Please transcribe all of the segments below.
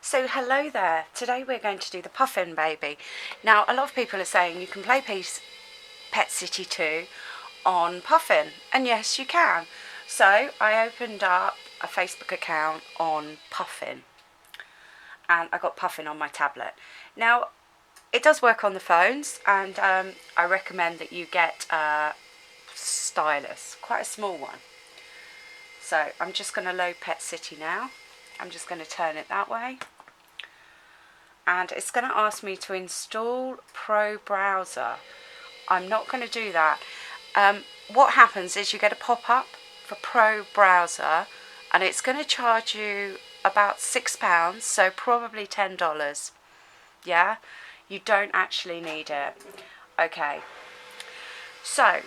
So hello there, today we're going to do the Puffin baby. Now a lot of people are saying you can play Pet City 2 on Puffin, and yes you can. So I opened up a Facebook account on Puffin and I got Puffin on my tablet. Now it does work on the phones, and I recommend that you get a stylus, quite a small one. So I'm just going to load Pet City now. I'm just going to turn it that way. And it's going to ask me to install Pro Browser. I'm not going to do that. What happens is you get a pop-up for Pro Browser, and it's going to charge you about £6, so probably $10. Yeah, you don't actually need it. Okay, so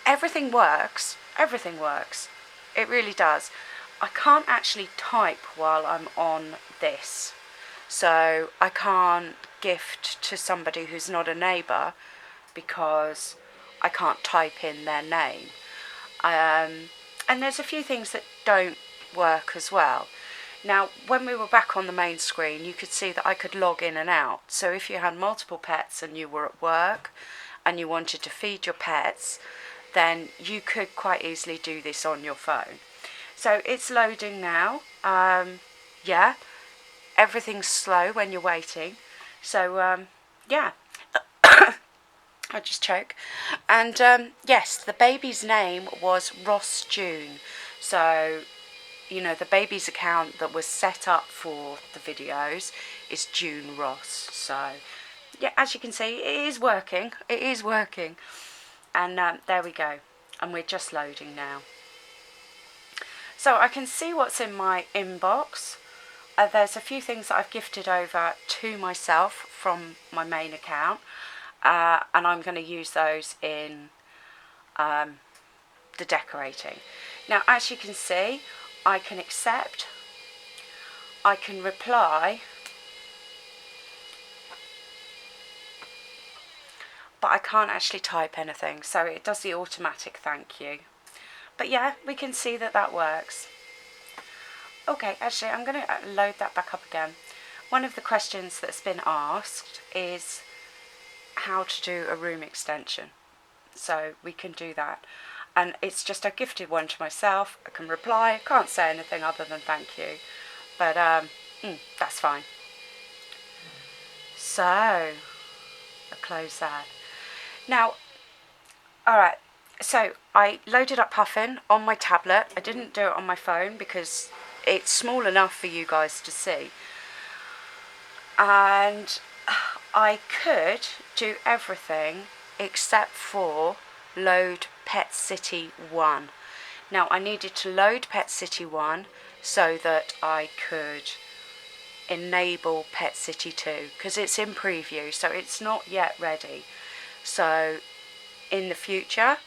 everything works. It really does. I can't actually type while I'm on this, so I can't gift to somebody who's not a neighbour because I can't type in their name. And there's a few things that don't work as well. Now, when we were back on the main screen, you could see that I could log in and out. So if you had multiple pets and you were at work and you wanted to feed your pets, then you could quite easily do this on your phone. So it's loading now. Yeah, everything's slow when you're waiting. So yeah, I just choke. And yes, the baby's name was Ross June. So, you know, the baby's account that was set up for the videos is June Ross. So yeah, as you can see, it is working. And there we go. And we're just loading now. So I can see what's in my inbox. There's a few things that I've gifted over to myself from my main account. And I'm going to use those in the decorating. Now, as you can see, I can accept, I can reply, but I can't actually type anything, so it does the automatic thank you. But yeah, we can see that that works. Okay, actually I'm going to load that back up again. One of the questions that's been asked is how to do a room extension. So we can do that. And it's just a gifted one to myself. I can reply, can't say anything other than thank you. But that's fine. So, I'll close that. Now, alright, so I loaded up Puffin on my tablet. I didn't do it on my phone because it's small enough for you guys to see. And I could do everything except for load Pet City 1. Now I needed to load Pet City 1 so that I could enable Pet City 2 because it's in preview, so it's not yet ready. So in the future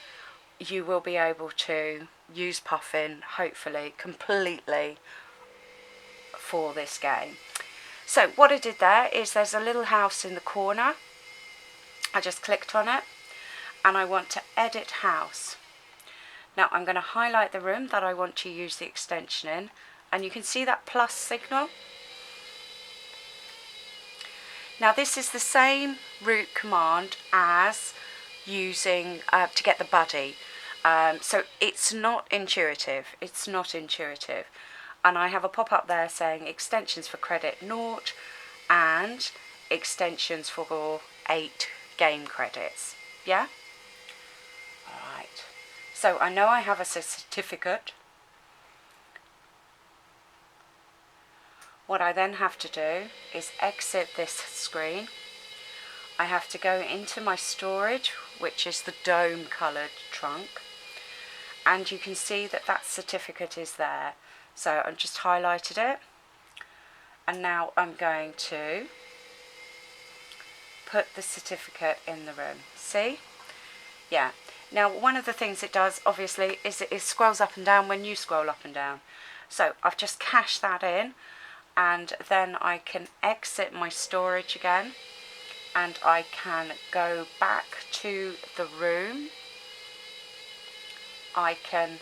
you will be able to use Puffin, hopefully completely, for this game. So what I did there is there's a little house in the corner. I just clicked on it and I want to edit house. Now I'm going to highlight the room that I want to use the extension in, and you can see that plus signal. Now this is the same root command as using to get the buddy. So it's not intuitive. And I have a pop-up there saying extensions for credit 0 and extensions for 8 game credits. Yeah? Alright. So I know I have a certificate. What I then have to do is exit this screen. I have to go into my storage, which is the dome coloured trunk. And you can see that that certificate is there. So I've just highlighted it, and now I'm going to put the certificate in the room. See? Yeah. Now one of the things it does obviously is it scrolls up and down when you scroll up and down. So I've just cached that in, and then I can exit my storage again, and I can go back to the room. I can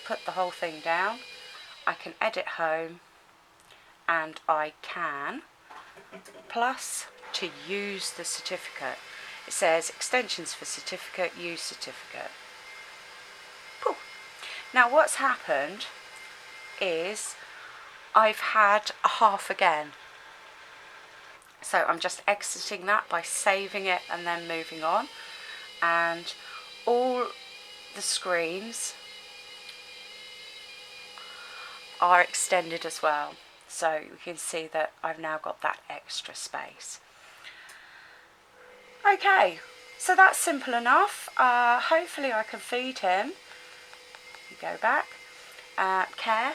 put the whole thing down. I can edit home, and I can, plus to use the certificate. It says extensions for certificate, use certificate. Cool. Now what's happened is I've had a half again. So I'm just exiting that by saving it and then moving on. And all the screens are extended as well. So you can see that I've now got that extra space. Okay, so that's simple enough. Hopefully I can feed him. You go back. Care.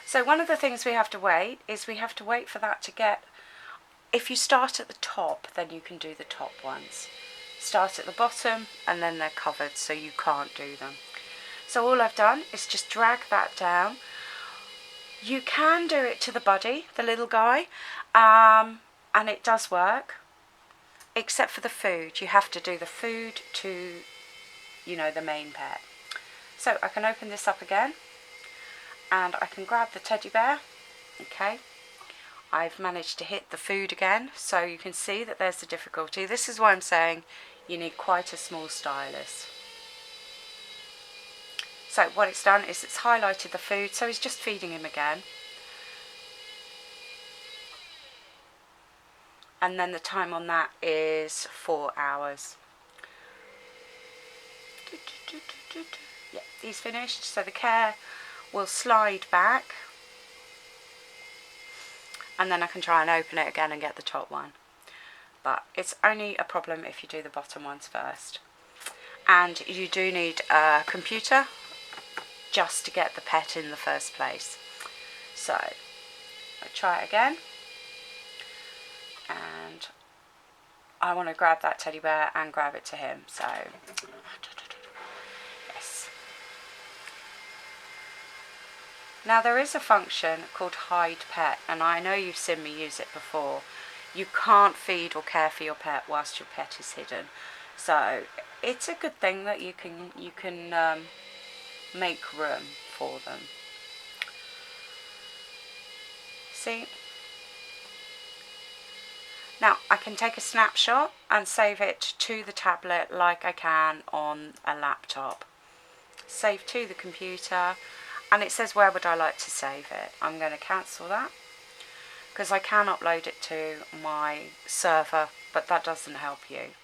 So one of the things we have to wait is we have to wait for that to get, if you start at the top, then you can do the top ones. Start at the bottom and then they're covered, so you can't do them. So all I've done is just drag that down. You can do it to the buddy, the little guy, and it does work, except for the food. You have to do the food to, you know, the main pet. So I can open this up again and I can grab the teddy bear. Okay, I've managed to hit the food again, so you can see that there's the difficulty. This is why I'm saying you need quite a small stylus. So what it's done is it's highlighted the food, so he's just feeding him again. And then the time on that is 4 hours. Yeah, he's finished. So the care will slide back. And then I can try and open it again and get the top one. But it's only a problem if you do the bottom ones first. And you do need a computer just to get the pet in the first place. So I'll try it again, and I want to grab that teddy bear and grab it to him. So yes. Now there is a function called hide pet, and I know you've seen me use it before. You can't feed or care for your pet whilst your pet is hidden, so it's a good thing that you can make room for them. See? Now I can take a snapshot and save it to the tablet like I can on a laptop. Save to the computer, and it says where would I like to save it. I'm going to cancel that because I can upload it to my server, but that doesn't help you.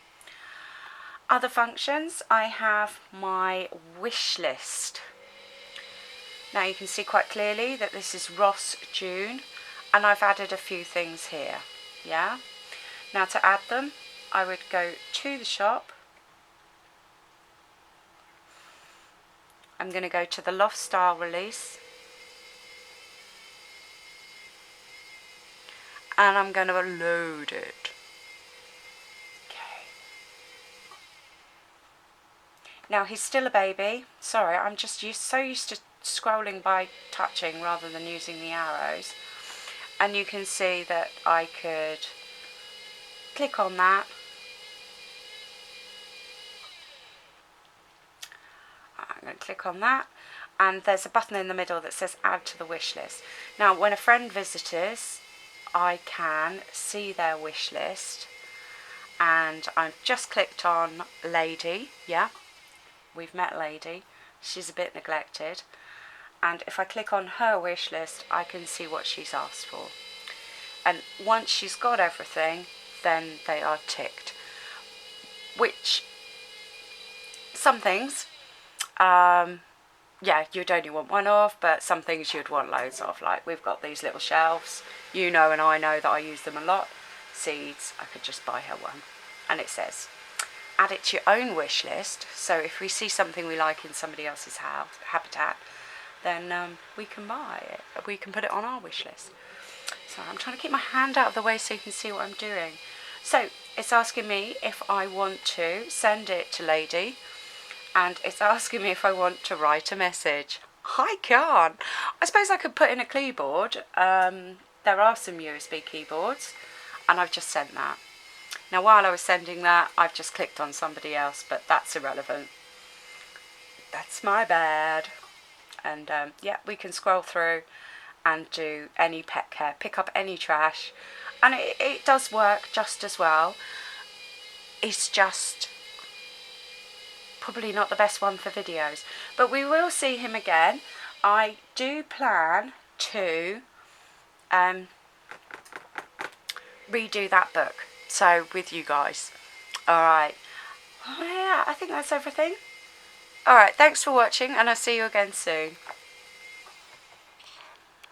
Other functions, I have my wish list. Now you can see quite clearly that this is Ross June, and I've added a few things here. Yeah. Now to add them, I would go to the shop. I'm going to go to the Loft Style release, and I'm going to load it. Now he's still a baby. Sorry, I'm just so used to scrolling by touching rather than using the arrows. And you can see that I could click on that. I'm going to click on that, and there's a button in the middle that says add to the wish list. Now when a friend visits us, I can see their wish list, and I've just clicked on Lady. Yeah. We've met Lady. She's a bit neglected, and if I click on her wish list, I can see what she's asked for. And once she's got everything, then they are ticked. Which some things, yeah, you'd only want one of, but some things you'd want loads of. Like we've got these little shelves. You know, and I know that I use them a lot. Seeds. I could just buy her one, and it says add it to your own wish list. So if we see something we like in somebody else's habitat, then we can buy it. We can put it on our wish list. So I'm trying to keep my hand out of the way so you can see what I'm doing. So it's asking me if I want to send it to Lady, and it's asking me if I want to write a message. I can't. I suppose I could put in a keyboard. There are some USB keyboards, and I've just sent that. Now while I was sending that, I've just clicked on somebody else, but that's irrelevant. That's my bad. And yeah, we can scroll through and do any pet care, pick up any trash, and it does work just as well. It's just probably not the best one for videos, but we will see him again. I do plan to redo that book, so with you guys. Alright, yeah, I think that's everything. Alright, thanks for watching, and I'll see you again soon.